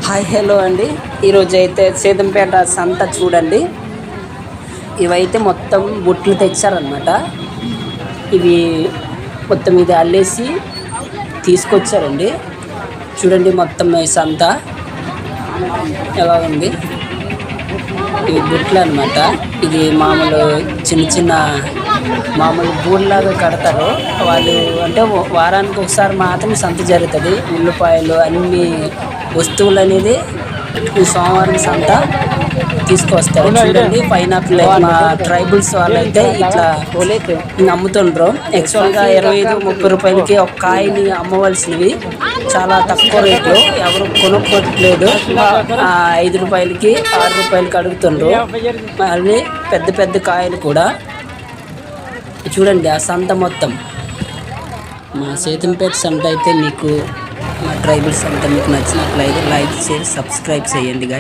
Hi hello అండి. ఈరోజు అయితే సేదంపేట సంత చూడండి. ఇవైతే మొత్తం బుట్లు తెచ్చారనమాట. ఇవి మొత్తం ఇది అల్లేసి తీసుకొచ్చారండి. చూడండి మొత్తం ఈ సంత ఎలా ఉంది. ఇవి బుట్లు అనమాట. ఇది మామూలు చిన్న చిన్న మామూలు గూడులాగా కడతారు వాళ్ళు. అంటే వారానికి ఒకసారి మాత్రం సంత జరుగుతుంది. ఉల్లిపాయలు అన్ని వస్తువులు అనేది ఈ సోమవారం సంత తీసుకొస్తారు. చూడండి పైనాపిల్ మా ట్రైబల్స్ వాళ్ళు అయితే ఇట్లా అమ్ముతుండ్రు. యాక్చువల్గా 25-30 రూపాయలకి ఒక కాయని అమ్మవలసినవి చాలా తక్కువ రేట్లు, ఎవరు కొనుక్కోవట్లేదు. 5 రూపాయలకి 6 రూపాయలకి అడుగుతుండ్రు. మళ్ళీ పెద్ద పెద్ద కాయలు కూడా. చూడండి ఆ సంత మొత్తం. మా సేతంపేట సంత అయితే మీకు, మా ట్రైబల్ సంత మీకు నచ్చినట్లయితే లైక్ చేసి సబ్స్క్రైబ్ చేయండి గాయ్.